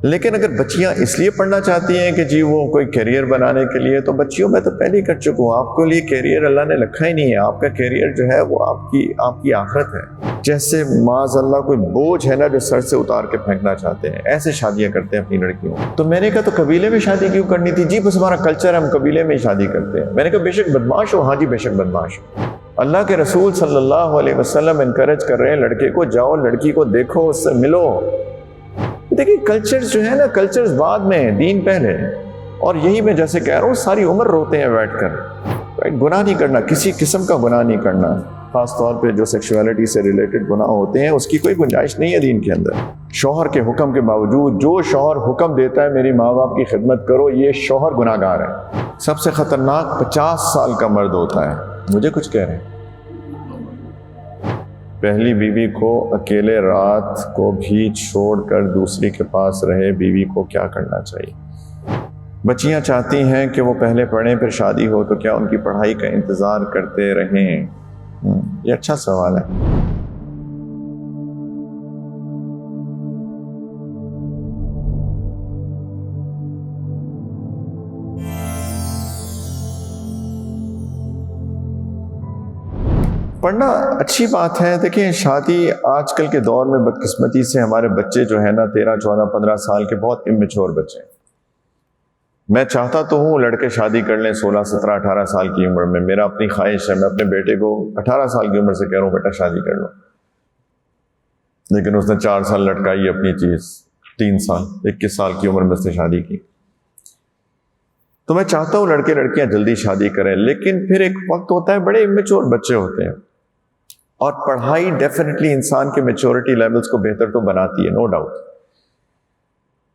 لیکن اگر بچیاں اس لیے پڑھنا چاہتی ہیں کہ جی وہ کوئی کیریئر بنانے کے لیے، تو بچیوں میں تو پہلے ہی کر چکا ہوں، آپ کے لیے کیریئر اللہ نے لکھا ہی نہیں ہے. آپ کا کیریئر جو ہے وہ آپ کی آخرت ہے. جیسے معاذ اللہ کوئی بوجھ ہے نا جو سر سے اتار کے پھینکنا چاہتے ہیں، ایسے شادیاں کرتے ہیں اپنی لڑکیوں. تو میں نے کہا تو قبیلے میں شادی کیوں کرنی تھی؟ جی بس ہمارا کلچر ہے، ہم قبیلے میں ہی شادی کرتے ہیں. میں نے کہا بے شک بدماش ہو. ہاں جی بے شک بدماش ہو. اللہ کے رسول صلی اللہ علیہ وسلم انکریج کر رہے ہیں لڑکے کو، جاؤ لڑکی کو دیکھو، اس سے ملو. دیکھیں کلچرز جو ہے نا، کلچرز بعد میں، دین پہلے. اور یہی میں جیسے کہہ رہا ہوں ساری عمر روتے ہیں بیٹھ کر. گناہ نہیں کرنا، کسی قسم کا گناہ نہیں کرنا، خاص طور پہ جو سیکشولیٹی سے ریلیٹڈ گناہ ہوتے ہیں اس کی کوئی گنجائش نہیں ہے دین کے اندر. شوہر کے حکم کے باوجود جو شوہر حکم دیتا ہے میری ماں باپ کی خدمت کرو، یہ شوہر گناہ گار ہے. سب سے خطرناک 50 سال کا مرد ہوتا ہے. مجھے کچھ کہہ رہے ہیں؟ پہلی بیوی کو اکیلے رات کو بھی چھوڑ کر دوسری کے پاس رہے بیوی کو کیا کرنا چاہیے؟ بچیاں چاہتی ہیں کہ وہ پہلے پڑھیں پھر شادی ہو، تو کیا ان کی پڑھائی کا انتظار کرتے رہیں؟ یہ اچھا سوال ہے. پڑھنا اچھی بات ہے. دیکھیں شادی آج کل کے دور میں بدقسمتی سے ہمارے بچے جو ہیں نا 13 14 15 سال کے بہت امیچور بچے ہیں. میں چاہتا تو ہوں لڑکے شادی کر لیں 16 17 18 سال کی عمر میں. میرا اپنی خواہش ہے، میں اپنے بیٹے کو 18 سال کی عمر سے کہہ رہا ہوں بیٹا شادی کر لو. لیکن اس نے 4 سال لٹکائی اپنی چیز، 3 سال 21 سال کی عمر میں اس نے شادی کی. تو میں چاہتا ہوں لڑکے لڑکیاں جلدی شادی کریں، لیکن پھر ایک وقت ہوتا ہے بڑے امیچور بچے ہوتے ہیں. اور پڑھائی ڈیفینیٹلی انسان کے میچورٹی لیولز کو بہتر تو بناتی ہے، نو ڈاؤٹ.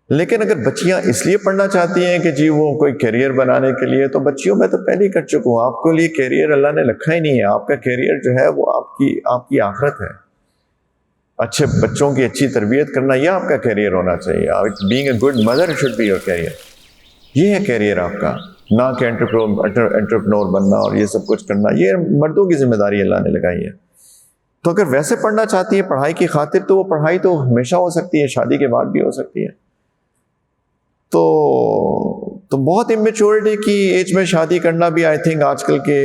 لیکن اگر بچیاں اس لیے پڑھنا چاہتی ہیں کہ جی وہ کوئی کیریئر بنانے کے لیے، تو بچیوں میں تو پہلے ہی کر چکا ہوں، آپ کے لیے کیریئر اللہ نے لکھا ہی نہیں ہے. آپ کا کیریئر جو ہے وہ آپ کی آخرت ہے. اچھے بچوں کی اچھی تربیت کرنا یہ آپ کا کیریئر ہونا چاہیے. Being a good mother should be your career. یہ ہے کیریئر آپ کا، نہ کہ انٹرپرینور بننا اور یہ سب کچھ کرنا. یہ مردوں کی ذمہ داری اللہ نے لگائی ہے. تو اگر ویسے پڑھنا چاہتی ہے پڑھائی کی خاطر، تو وہ پڑھائی تو ہمیشہ ہو سکتی ہے، شادی کے بعد بھی ہو سکتی ہے. تو بہت امیچورٹی کی ایج میں شادی کرنا بھی آئی تھنک آج کل کے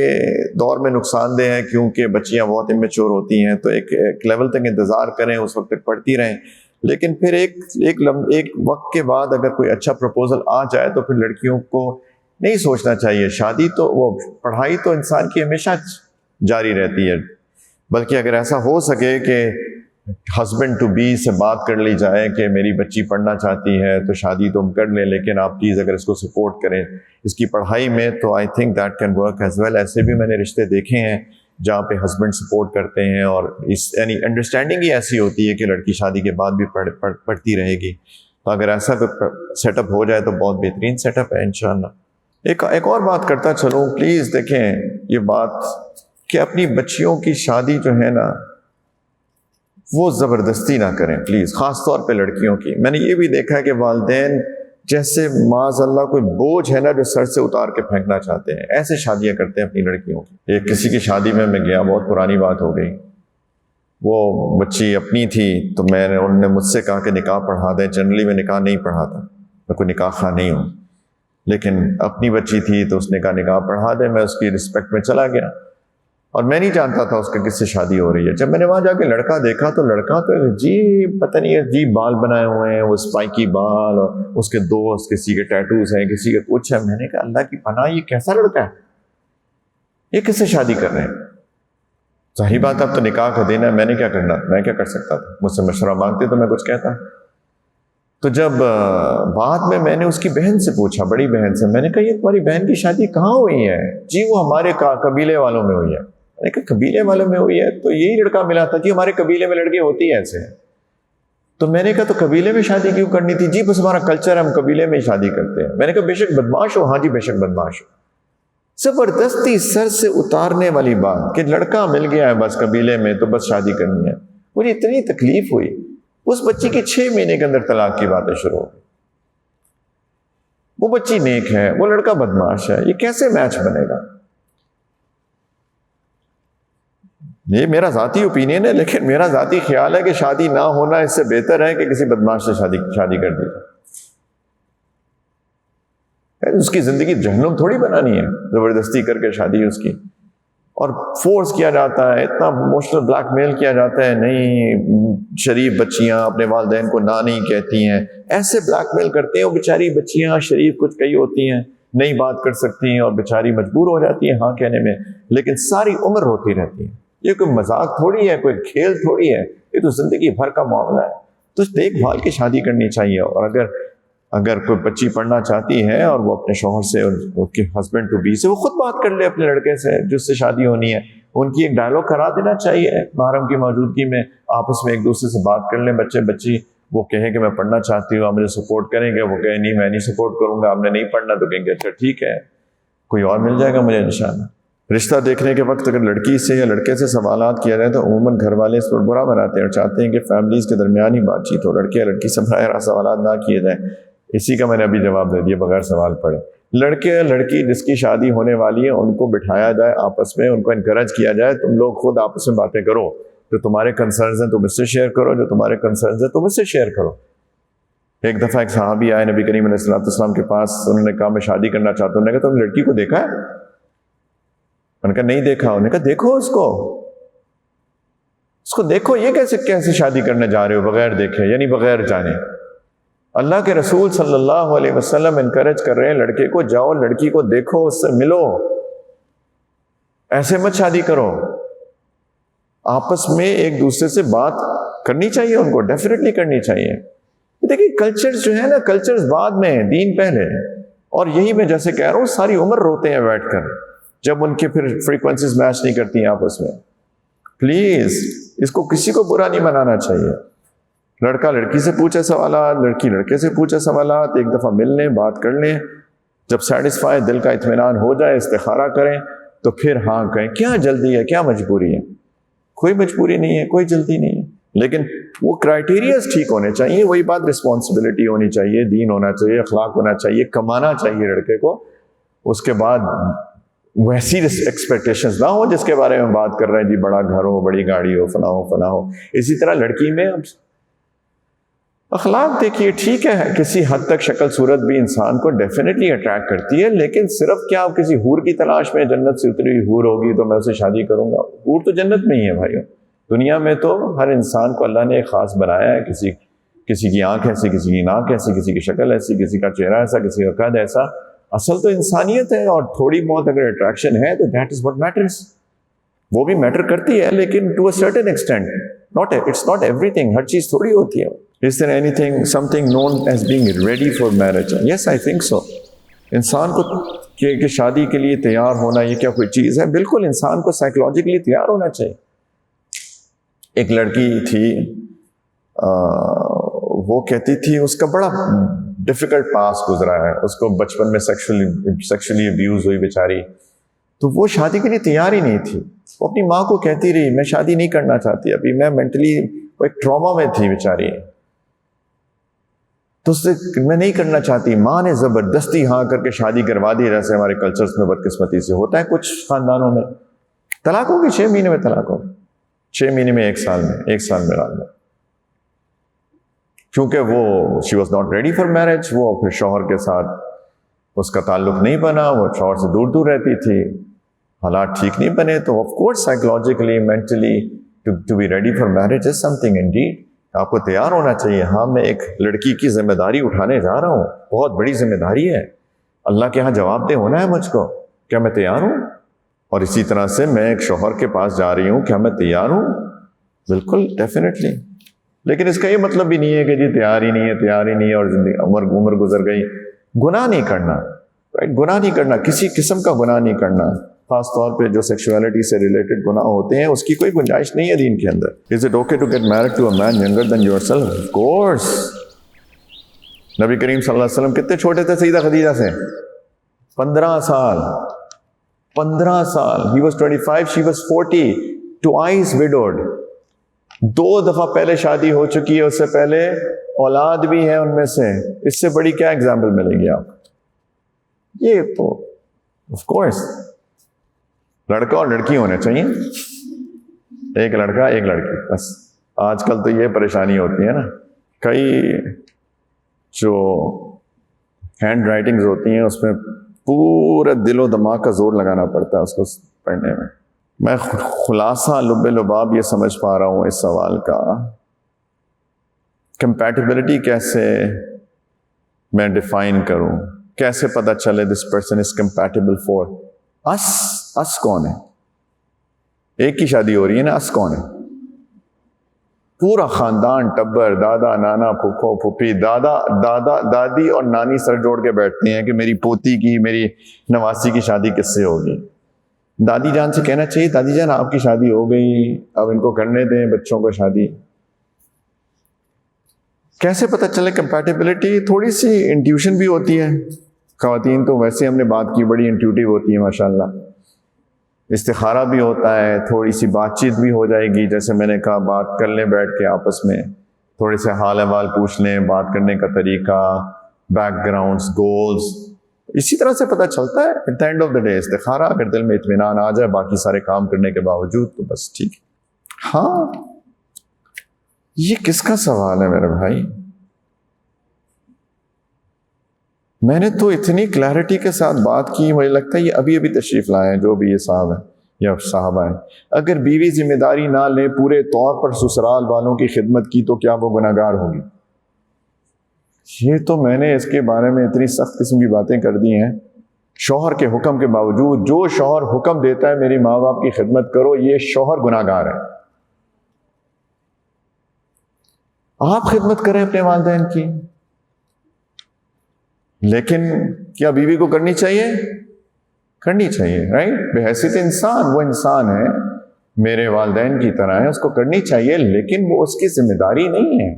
دور میں نقصان دہ ہے، کیونکہ بچیاں بہت امیچور ہوتی ہیں. تو ایک لیول تک انتظار کریں، اس وقت تک پڑھتی رہیں. لیکن پھر ایک وقت کے بعد اگر کوئی اچھا پروپوزل آ جائے تو پھر لڑکیوں کو نہیں سوچنا چاہیے. شادی تو وہ پڑھائی تو انسان کی ہمیشہ جاری رہتی ہے. بلکہ اگر ایسا ہو سکے کہ ہسبینڈ ٹو بی سے بات کر لی جائے کہ میری بچی پڑھنا چاہتی ہے تو شادی تو ہم کر لیں، لیکن آپ پلیز اگر اس کو سپورٹ کریں اس کی پڑھائی میں، تو I think that can work as well. ایسے بھی میں نے رشتے دیکھے ہیں جہاں پہ ہسبینڈ سپورٹ کرتے ہیں، اور یعنی انڈرسٹینڈنگ ہی ایسی ہوتی ہے کہ لڑکی شادی کے بعد بھی پڑھتی رہے گی. تو اگر ایسا سیٹ اپ ہو جائے تو بہت بہترین سیٹ اپ ہے انشاءاللہ. ایک اور بات کرتا چلوں پلیز. دیکھیں یہ بات کہ اپنی بچیوں کی شادی جو ہے نا وہ زبردستی نہ کریں پلیز، خاص طور پہ لڑکیوں کی. میں نے یہ بھی دیکھا ہے کہ والدین جیسے معاذ اللہ کوئی بوجھ ہے نا جو سر سے اتار کے پھینکنا چاہتے ہیں، ایسے شادیاں کرتے ہیں اپنی لڑکیوں کی. ایک کسی کی شادی میں گیا، بہت پرانی بات ہو گئی، وہ بچی اپنی تھی، تو انہوں نے مجھ سے کہا کہ نکاح پڑھا دیں. جنرلی میں نکاح نہیں پڑھاتا، میں کوئی نکاح خواہ نہیں ہوں، لیکن اپنی بچی تھی تو اس نے کہا نکاح پڑھا دیں. میں اس کی رسپیکٹ میں چلا گیا، اور میں نہیں جانتا تھا اس کا کس سے شادی ہو رہی ہے. جب میں نے وہاں جا کے لڑکا دیکھا تو لڑکا تو جی پتہ نہیں عجیب بال بنائے ہوئے ہیں، وہ اسپائکی بال، اور اس کے دوست کسی کے ٹیٹوز ہیں، کسی کے کچھ ہے. میں نے کہا اللہ کی پناہ یہ کیسا لڑکا ہے، یہ کس سے شادی کر رہے ہیں؟ ظاہری بات اب تو نکاح کو دینا ہے، میں نے کیا کرنا، میں کیا کر سکتا تھا؟ مجھ سے مشورہ مانگتے تو میں کچھ کہتا. تو جب بعد میں نے اس کی بہن سے پوچھا، بڑی بہن سے، میں نے کہا یہ تمہاری بہن کی شادی کہاں ہوئی ہے؟ جی وہ ہمارے قبیلے والوں میں ہوئی ہے. میں نے کہا قبیلے والوں میں ہوئی ہے؟ تو یہی لڑکا ملا تھا. جی ہمارے قبیلے میں لڑکے ہوتی ہیں ایسے. تو میں نے کہا تو قبیلے میں شادی کیوں کرنی تھی؟ جی بس ہمارا کلچر ہے، ہم قبیلے میں ہی شادی کرتے ہیں. میں نے کہا بے شک بدماش ہو. ہاں جی بے شک بدماش ہو. زبردستی سر سے اتارنے والی بات کہ لڑکا مل گیا ہے بس قبیلے میں تو بس شادی کرنی ہے. مجھے اتنی تکلیف ہوئی. اس بچی کی 6 مہینے کے اندر طلاق کی باتیں شروع ہو گئی. وہ بچی نیک ہے، وہ لڑکا بدماش ہے، یہ کیسے میچ بنے گا؟ یہ میرا ذاتی اوپینین ہے، لیکن میرا ذاتی خیال ہے کہ شادی نہ ہونا اس سے بہتر ہے کہ کسی بدماش سے شادی کر دی جائے. اس کی زندگی جہنم تھوڑی بنانی ہے زبردستی کر کے شادی اس کی، اور فورس کیا جاتا ہے، اتنا ایموشنل بلیک میل کیا جاتا ہے، نہیں شریف بچیاں اپنے والدین کو نہ نہیں کہتی ہیں، ایسے بلیک میل کرتے ہیں، وہ بیچاری بچیاں شریف کچھ کئی ہوتی ہیں نہیں بات کر سکتی ہیں اور بیچاری مجبور ہو جاتی ہیں ہاں کہنے میں، لیکن ساری عمر روتی رہتی ہیں۔ یہ کوئی مذاق تھوڑی ہے، کوئی کھیل تھوڑی ہے، یہ تو زندگی بھر کا معاملہ ہے۔ تو دیکھ بھال کے شادی کرنی چاہیے، اور اگر کوئی بچی پڑھنا چاہتی ہے اور وہ اپنے شوہر سے اور کے ہسبینڈ ٹو بی سے وہ خود بات کر لے اپنے لڑکے سے جس سے شادی ہونی ہے، ان کی ایک ڈائلاگ کرا دینا چاہیے محرم کی موجودگی میں، آپس میں ایک دوسرے سے بات کر لیں بچے بچی، وہ کہے کہ میں پڑھنا چاہتی ہوں، آپ مجھے سپورٹ کریں گے، وہ کہے نہیں میں نہیں سپورٹ کروں گا، آپ نے نہیں پڑھنا تو کہیں گے اچھا ٹھیک ہے کوئی اور مل جائے گا مجھے انشاءاللہ۔ رشتہ دیکھنے کے وقت اگر لڑکی سے یا لڑکے سے سوالات کیا جائے تو عموماً گھر والے اس پر برا بناتے ہیں اور چاہتے ہیں کہ فیملیز کے درمیان ہی بات چیت ہو، لڑکے یا لڑکی سے براہ راست سوالات نہ کیے جائیں۔ اسی کا میں نے ابھی جواب دے دیا بغیر سوال پڑھے۔ لڑکے یا لڑکی جس کی شادی ہونے والی ہے ان کو بٹھایا جائے آپس میں، ان کو انکریج کیا جائے، تم لوگ خود آپس میں باتیں کرو، جو تمہارے کنسرنز ہیں تم اس سے شیئر کرو، جو تمہارے کنسرنز ہیں تم اس سے شیئر کرو۔ ایک دفعہ ایک صحابی آئے نبی کریم علیہ السلام کے پاس، انہوں نے کہا میں شادی کرنا چاہتا ہوں۔ انہوں نے کہا تم لڑکی کو دیکھا ہے؟ انہوں نے کہا نہیں دیکھا۔ انہوں نے کہا دیکھو اس کو دیکھو، یہ کیسے شادی کرنے جا رہے ہو بغیر دیکھے، یعنی بغیر جانے۔ اللہ کے رسول صلی اللہ علیہ وسلم انکریج کر رہے ہیں لڑکے کو، جاؤ لڑکی کو دیکھو، اس سے ملو، ایسے مت شادی کرو۔ آپس میں ایک دوسرے سے بات کرنی چاہیے، ان کو ڈیفینیٹلی کرنی چاہیے۔ دیکھیں کلچرز جو ہے نا، کلچرز بعد میں، دین پہلے، اور یہی میں جیسے کہہ رہا ہوں ساری عمر روتے ہیں بیٹھ کر جب ان کے پھر فریکوینسیز میچ نہیں کرتی ہیں آپس میں۔ پلیز اس کو کسی کو برا نہیں بنانا چاہیے۔ لڑکا لڑکی سے پوچھے سوالات، لڑکی لڑکے سے پوچھے سوالات، ایک دفعہ مل لیں، بات کر لیں، جب سیٹسفائی دل کا اطمینان ہو جائے، استخارہ کریں تو پھر ہاں کہیں۔ کیا جلدی ہے، کیا مجبوری ہے؟ کوئی مجبوری نہیں ہے، کوئی جلدی نہیں ہے، لیکن وہ کرائٹیریاز ٹھیک ہونے چاہیے۔ وہی بات، رسپانسبلٹی ہونی چاہیے، دین ہونا چاہیے، اخلاق ہونا چاہیے، کمانا چاہیے لڑکے کو۔ اس کے بعد ویسی ایکسپیکٹیشنز نہ ہو جس کے بارے میں بات کر رہے ہیں، جی بڑا گھر ہو، بڑی گاڑی ہو، فلاں ہو فلاں ہو۔ اسی طرح لڑکی میں اخلاق دیکھیے، ٹھیک ہے کسی حد تک شکل صورت بھی انسان کو ڈیفینیٹلی اٹریکٹ کرتی ہے، لیکن صرف کیا آپ کسی حور کی تلاش میں، جنت سے اتری ہوئی حور ہوگی تو میں اسے شادی کروں گا؟ حور تو جنت میں ہی ہے بھائیوں۔ دنیا میں تو ہر انسان کو اللہ نے ایک خاص بنایا ہے، کسی کی آنکھ ایسی، کسی کی ناک ایسی، کسی کی شکل ایسی، کسی کا چہرہ ایسا، کسی کا قد ایسا۔ اصل تو انسانیت ہے، اور تھوڑی بہت اگر اٹریکشن ہے تو دیٹ از واٹ میٹرز، وہ بھی میٹر کرتی ہے، لیکن to a certain extent, it's not ایوری تھنگ، ہر چیز تھوڑی ہوتی ہے۔ Is there anything, something known as being ready for marriage? Yes, I think so. انسان کو کہ شادی کے لیے تیار ہونا یہ کیا کوئی چیز ہے؟ بالکل انسان کو سائیکولوجیکلی تیار ہونا چاہیے۔ ایک لڑکی تھی، وہ کہتی تھی اس کا بڑا ڈیفیکلٹ پاس گزرا ہے، اس کو بچپن میں سیکشولی ابیوز ہوئی بیچاری، تو وہ شادی کے لیے تیار ہی نہیں تھی۔ وہ اپنی ماں کو کہتی رہی میں شادی نہیں کرنا چاہتی ابھی، میں مینٹلی ایک ٹراما میں تھی بیچاری، تو اس سے میں نہیں کرنا چاہتی۔ ماں نے زبردستی ہاں کر کے شادی کروا دی، جیسے ہمارے کلچرز میں بدقسمتی سے ہوتا ہے کچھ خاندانوں میں۔ طلاق ہوگی 6 مہینے میں، طلاق ہوگی 6 مہینے میں، 1 سال میں، 1 سال میں رات میں، کیونکہ وہ she was not ready for marriage. وہ پھر شوہر کے ساتھ اس کا تعلق نہیں بنا، وہ شوہر سے دور دور رہتی تھی، حالات ٹھیک نہیں بنے، تو of course psychologically mentally to be ready for marriage is something indeed. آپ کو تیار ہونا چاہیے، ہاں میں ایک لڑکی کی ذمہ داری اٹھانے جا رہا ہوں، بہت بڑی ذمہ داری ہے، اللہ کے ہاں جواب دہ ہونا ہے مجھ کو، کیا میں تیار ہوں؟ اور اسی طرح سے میں ایک شوہر کے پاس جا رہی ہوں، کیا میں تیار ہوں؟ بالکل ڈیفینیٹلی۔ لیکن اس کا یہ مطلب بھی نہیں ہے کہ جی تیار ہی نہیں ہے اور زندگی عمر گزر گئی۔ گناہ نہیں کرنا، گناہ نہیں کرنا، کسی قسم کا گناہ نہیں کرنا، خاص طور پہ جو سیکشولیٹی سے ریلیٹڈ گناہ ہوتے ہیں، اس کی کوئی گنجائش نہیں ہے دین کے اندر۔ Is it okay to get married to a man younger than yourself? Of course. نبی کریم صلی اللہ علیہ وسلم کتنے چھوٹے تھے سیدہ خدیجہ سے؟ 15 سال۔ 15 سال۔ He was 25, she was 40. Twice widowed. 2 دفعہ پہلے شادی ہو چکی ہے، اس سے پہلے اولاد بھی ہے ان میں سے۔ اس سے بڑی کیا ایگزامپل ملے گی آپ؟ یہ تو آف کورس لڑکا اور لڑکی ہونے چاہیے، ایک لڑکا ایک لڑکی، بس۔ آج کل تو یہ پریشانی ہوتی ہے نا، کئی جو ہینڈ رائٹنگز ہوتی ہیں، اس میں پورا دل و دماغ کا زور لگانا پڑتا ہے اس کو پڑھنے میں. میں خلاصہ لب لباب یہ سمجھ پا رہا ہوں اس سوال کا، کمپیٹیبلٹی کیسے میں ڈیفائن کروں، کیسے پتہ چلے this person is compatible for us. اس کون ہے؟ ایک کی شادی ہو رہی ہے نا، اس کون ہے؟ پورا خاندان، ٹبر، دادا، نانا، پھپھو، پھپھی، دادا، دادی اور نانی سر جوڑ کے بیٹھتے ہیں کہ میری پوتی کی، میری نواسی کی شادی کس سے ہوگی. دادی جان سے کہنا چاہیے دادی جان آپ کی شادی ہو گئی، اب ان کو کرنے دیں بچوں کو شادی. کیسے پتہ چلے کمپیٹیبلٹی؟ تھوڑی سی انٹیوشن بھی ہوتی ہے. خواتین تو ویسے ہم نے بات کی بڑی انٹیوٹیو ہوتی ہے ماشاءاللہ. استخارہ بھی ہوتا ہے، تھوڑی سی بات چیت بھی ہو جائے گی، جیسے میں نے کہا بات کر لیں بیٹھ کے آپس میں، تھوڑے سے حال احوال پوچھ لیں، بات کرنے کا طریقہ، بیک گراؤنڈز، گولز، اسی طرح سے پتہ چلتا ہے. At the end of the day استخارہ اگر دل میں اطمینان آ جائے باقی سارے کام کرنے کے باوجود تو بس ٹھیک. ہاں یہ کس کا سوال ہے میرے بھائی؟ میں نے تو اتنی کلیئرٹی کے ساتھ بات کی، مجھے لگتا ہے یہ ابھی تشریف لائے ہیں جو بھی یہ صاحب ہے یا صاحبہ ہیں. اگر بیوی ذمہ داری نہ لے پورے طور پر سسرال والوں کی خدمت کی تو کیا وہ گناہگار ہوگی؟ یہ تو میں نے اس کے بارے میں اتنی سخت قسم کی باتیں کر دی ہیں. شوہر کے حکم کے باوجود جو شوہر حکم دیتا ہے میری ماں باپ کی خدمت کرو، یہ شوہر گناہگار ہے. آپ خدمت کریں اپنے والدین کی، لیکن کیا بیوی کو کرنی چاہیے؟ کرنی چاہیے، رائٹ؟ بحیثیت انسان، وہ انسان ہے میرے والدین کی طرح ہے، اس کو کرنی چاہیے، لیکن وہ اس کی ذمہ داری نہیں ہے،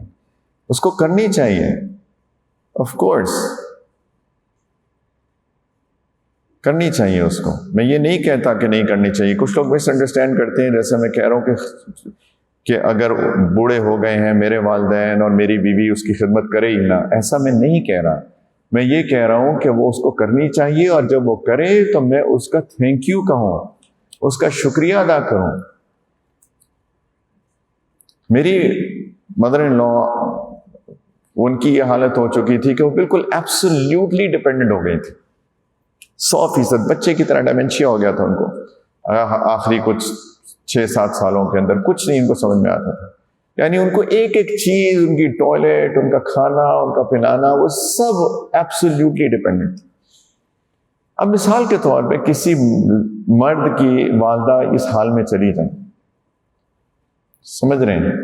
اس کو کرنی چاہیے. آف کورس کرنی چاہیے اس کو. میں یہ نہیں کہتا کہ نہیں کرنی چاہیے. کچھ لوگ مس انڈرسٹینڈ کرتے ہیں، جیسے میں کہہ رہا ہوں کہ اگر بوڑھے ہو گئے ہیں میرے والدین اور میری بیوی اس کی خدمت کرے ہی نہ، ایسا میں نہیں کہہ رہا. میں یہ کہہ رہا ہوں کہ وہ اس کو کرنی چاہیے، اور جب وہ کرے تو میں اس کا تھینک یو کہوں، اس کا شکریہ ادا کروں. میری مدر ان لا، ان کی یہ حالت ہو چکی تھی کہ وہ بالکل ایبسلیوٹلی ڈپینڈنٹ ہو گئی تھی، 100% بچے کی طرح ڈیمنشیا ہو گیا تھا ان کو. آخری کچھ 6-7 سالوں کے اندر کچھ نہیں ان کو سمجھ میں آتا تھا. یعنی ان کو ایک ایک چیز، ان کی ٹوائلٹ، ان کا کھانا، ان کا پلانا، وہ سب ایبسلیوٹلی ڈیپینڈنٹ. اب مثال کے طور پہ کسی مرد کی والدہ اس حال میں چلی جائیں، سمجھ رہے ہیں؟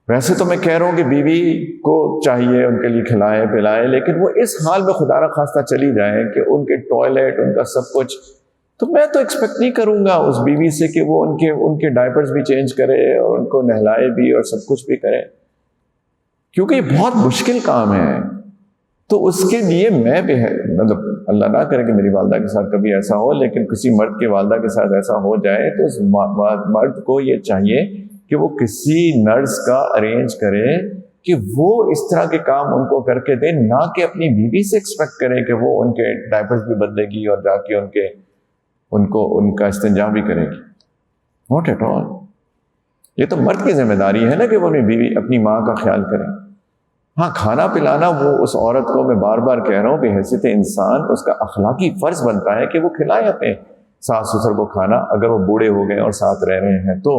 ویسے تو میں کہہ رہا ہوں کہ بیوی کو چاہیے ان کے لیے کھلائے پلائے، لیکن وہ اس حال میں خدا نخواستہ چلی جائیں کہ ان کے ٹوائلٹ، ان کا سب کچھ، تو میں تو ایکسپیکٹ نہیں کروں گا اس بیوی سے کہ وہ ان کے ڈائپرز بھی چینج کرے اور ان کو نہلائے بھی اور سب کچھ بھی کرے، کیونکہ یہ بہت مشکل کام ہے. تو اس کے لیے میں بھی مطلب اللہ نہ کرے کہ میری والدہ کے ساتھ کبھی ایسا ہو، لیکن کسی مرد کے والدہ کے ساتھ ایسا ہو جائے تو اس مرد کو یہ چاہیے کہ وہ کسی نرس کا ارینج کرے کہ وہ اس طرح کے کام ان کو کر کے دے، نہ کہ اپنی بیوی سے ایکسپیکٹ کرے کہ وہ ان کے ڈائپرز بھی بدلے گی اور جا کے ان کا استنجا بھی کرے گی. Not at all. یہ تو مرد کی ذمہ داری ہے نا کہ وہ اپنی بیوی، اپنی ماں کا خیال کرے. ہاں کھانا پلانا وہ اس عورت کو، میں بار بار کہہ رہا ہوں بحیثیت انسان اس کا اخلاقی فرض بنتا ہے کہ وہ کھلائے اپنے ساس سسر کو کھانا، اگر وہ بوڑھے ہو گئے اور ساتھ رہ رہے ہیں تو.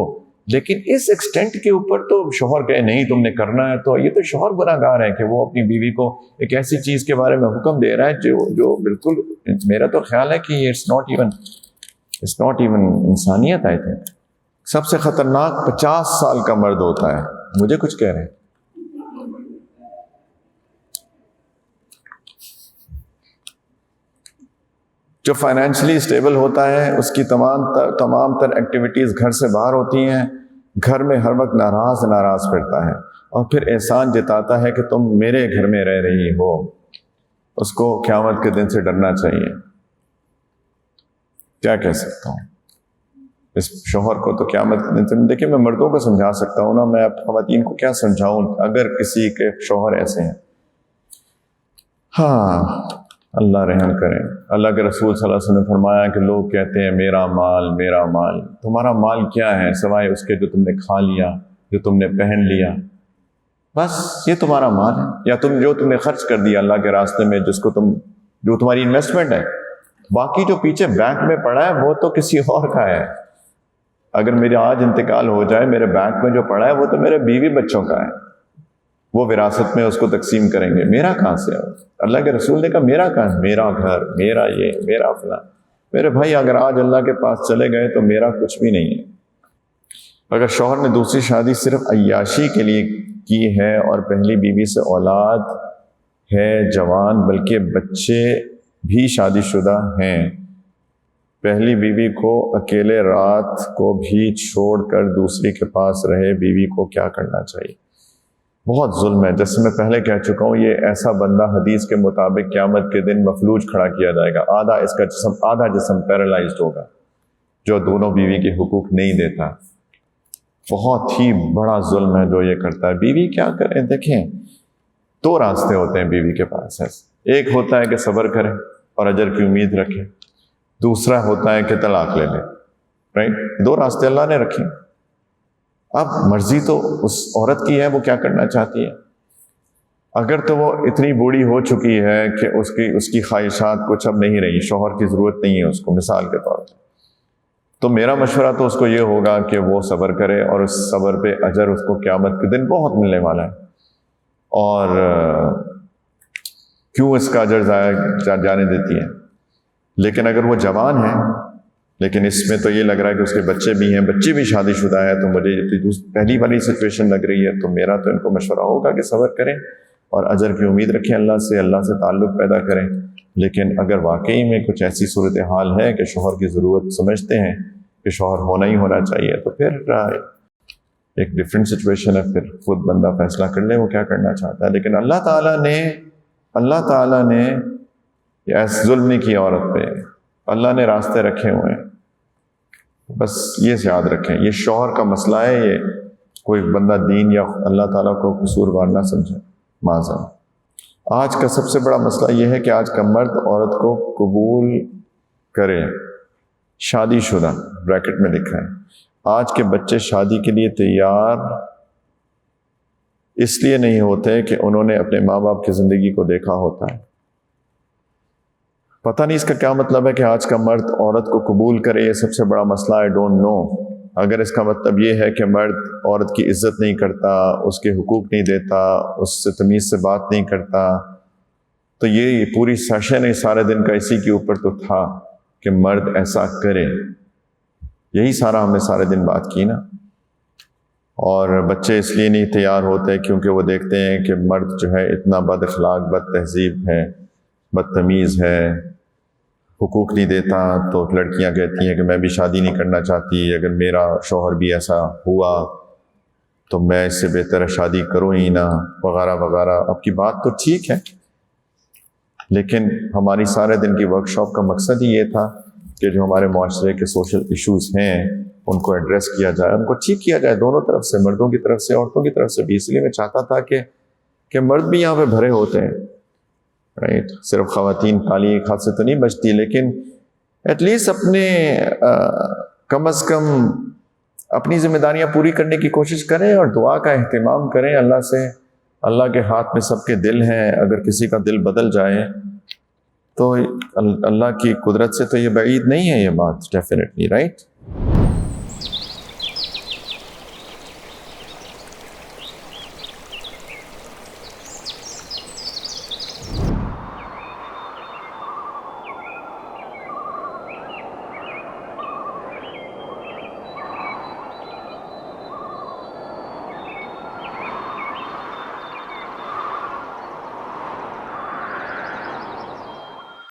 لیکن اس ایکسٹینٹ کے اوپر تو شوہر کہے نہیں تم نے کرنا ہے، تو یہ تو شوہر گناہگار ہے کہ وہ اپنی بیوی کو ایک ایسی چیز کے بارے میں حکم دے رہا ہے جو بالکل، میرا تو خیال ہے کہ یہ اٹس ناٹ ایون انسانیت. آئی تھنک سب سے خطرناک 50 سال کا مرد ہوتا ہے. مجھے کچھ کہہ رہے ہیں؟ جو فائنینشلی اسٹیبل ہوتا ہے اس کی تمام تر ایکٹیویٹیز گھر سے باہر ہوتی ہیں، گھر میں ہر وقت ناراض پھرتا ہے اور پھر احسان جتاتا ہے کہ تم میرے گھر میں رہ رہی ہو. اس کو قیامت کے دن سے ڈرنا چاہیے. کیا کہہ سکتا ہوں اس شوہر کو؟ تو قیامت کے دن سے، دیکھیں میں مردوں کو سمجھا سکتا ہوں نا، میں خواتین کو کیا سمجھاؤں اگر کسی کے شوہر ایسے ہیں. ہاں اللہ رحم کرے. اللہ کے رسول صلی اللہ علیہ وسلم نے فرمایا کہ لوگ کہتے ہیں میرا مال میرا مال. تمہارا مال کیا ہے سوائے اس کے جو تم نے کھا لیا، جو تم نے پہن لیا؟ بس یہ تمہارا مال ہے، یا تم نے خرچ کر دیا اللہ کے راستے میں، جو تمہاری انویسٹمنٹ ہے، باقی جو پیچھے بینک میں پڑا ہے وہ تو کسی اور کا ہے۔ اگر میرے آج انتقال ہو جائے، میرے بینک میں جو پڑا ہے وہ تو میرے بیوی بچوں کا ہے، وہ وراثت میں اس کو تقسیم کریں گے، میرا کہاں سے ہے؟ اللہ کے رسول نے کہا میرا کہاں ہے؟ میرا گھر، میرا یہ، میرا فلاں۔ میرے بھائی اگر آج اللہ کے پاس چلے گئے تو میرا کچھ بھی نہیں ہے۔ اگر شوہر نے دوسری شادی صرف عیاشی کے لیے کی ہے اور پہلی بیوی سے اولاد ہے جوان، بلکہ بچے بھی شادی شدہ ہیں، پہلی بیوی کو اکیلے رات کو بھی چھوڑ کر دوسری کے پاس رہے، بیوی کو کیا کرنا چاہیے؟ بہت ظلم ہے، جیسے میں پہلے کہہ چکا ہوں، یہ ایسا بندہ حدیث کے مطابق قیامت کے دن مفلوج کھڑا کیا جائے گا، آدھا جسم پیرالائزڈ ہوگا، جو دونوں بیوی کے حقوق نہیں دیتا۔ بہت ہی بڑا ظلم ہے جو یہ کرتا ہے۔ بیوی کیا کرے؟ دیکھیں، دو راستے ہوتے ہیں بیوی کے پاس، ایک ہوتا ہے کہ صبر کرے اور اجر کی امید رکھے، دوسرا ہوتا ہے کہ طلاق لے لے، رائٹ؟ دو راستے اللہ نے رکھے۔ اب مرضی تو اس عورت کی ہے، وہ کیا کرنا چاہتی ہے۔ اگر تو وہ اتنی بوڑھی ہو چکی ہے کہ اس کی خواہشات کچھ اب نہیں رہی، شوہر کی ضرورت نہیں ہے اس کو، مثال کے طور پر، تو میرا مشورہ تو اس کو یہ ہوگا کہ وہ صبر کرے، اور اس صبر پہ اجر اس کو قیامت کے دن بہت ملنے والا ہے۔ اور کیوں اس کا اجر ضائع جانے دیتی ہے؟ لیکن اگر وہ جوان ہے، لیکن اس میں تو یہ لگ رہا ہے کہ اس کے بچے بھی ہیں، بچے بھی شادی شدہ ہے، تو مجھے پہلی والی سچویشن لگ رہی ہے، تو میرا تو ان کو مشورہ ہوگا کہ صبر کریں اور اجر کی امید رکھیں، اللہ سے تعلق پیدا کریں۔ لیکن اگر واقعی میں کچھ ایسی صورتحال ہے کہ شوہر کی ضرورت سمجھتے ہیں کہ شوہر ہونا ہی ہونا چاہیے، تو پھر ایک ڈفرینٹ سچویشن ہے، پھر خود بندہ فیصلہ کر لے وہ کیا کرنا چاہتا ہے۔ لیکن اللہ تعالیٰ نے ایسا ظلم نہیں کیا عورت پہ، اللہ نے راستے رکھے ہوئے ہیں، بس یہ یاد رکھیں، یہ شوہر کا مسئلہ ہے، یہ کوئی بندہ دین یا اللہ تعالیٰ کو قصوروار نہ سمجھے، معذرت۔ آج کا سب سے بڑا مسئلہ یہ ہے کہ آج کا مرد عورت کو قبول کرے، شادی شدہ، بریکٹ میں لکھا ہے۔ آج کے بچے شادی کے لیے تیار اس لیے نہیں ہوتے کہ انہوں نے اپنے ماں باپ کی زندگی کو دیکھا ہوتا ہے۔ پتہ نہیں اس کا کیا مطلب ہے کہ آج کا مرد عورت کو قبول کرے، یہ سب سے بڑا مسئلہ ہے، ڈونٹ نو۔ اگر اس کا مطلب یہ ہے کہ مرد عورت کی عزت نہیں کرتا، اس کے حقوق نہیں دیتا، اس سے تمیز سے بات نہیں کرتا، تو یہ پوری سیشن ہے سارے دن کا اسی کے اوپر تو تھا کہ مرد ایسا کرے، یہی سارا ہم نے سارے دن بات کی نا۔ اور بچے اس لیے نہیں تیار ہوتے کیونکہ وہ دیکھتے ہیں کہ مرد جو ہے اتنا بد اخلاق، بد تہذیب ہے، بدتمیز ہے، حقوق نہیں دیتا، تو لڑکیاں کہتی ہیں کہ میں بھی شادی نہیں کرنا چاہتی، اگر میرا شوہر بھی ایسا ہوا تو میں اس سے بہتر شادی کروں ہی نہ، وغیرہ وغیرہ۔ اب کی بات تو ٹھیک ہے، لیکن ہماری سارے دن کی ورکشاپ کا مقصد ہی یہ تھا کہ جو ہمارے معاشرے کے سوشل ایشوز ہیں ان کو ایڈریس کیا جائے، ان کو ٹھیک کیا جائے، دونوں طرف سے، مردوں کی طرف سے، عورتوں کی طرف سے بھی۔ اس لیے میں چاہتا تھا کہ مرد بھی یہاں پہ بھرے ہوتے ہیں، رائٹ؟ صرف خواتین کالی خط سے تو نہیں بچتی، لیکن ایٹ لیسٹ کم از کم اپنی ذمہ داریاں پوری کرنے کی کوشش کریں اور دعا کا اہتمام کریں اللہ سے۔ اللہ کے ہاتھ میں سب کے دل ہیں، اگر کسی کا دل بدل جائے تو اللہ کی قدرت سے تو یہ بعید نہیں ہے یہ بات، ڈیفینیٹلی، رائٹ؟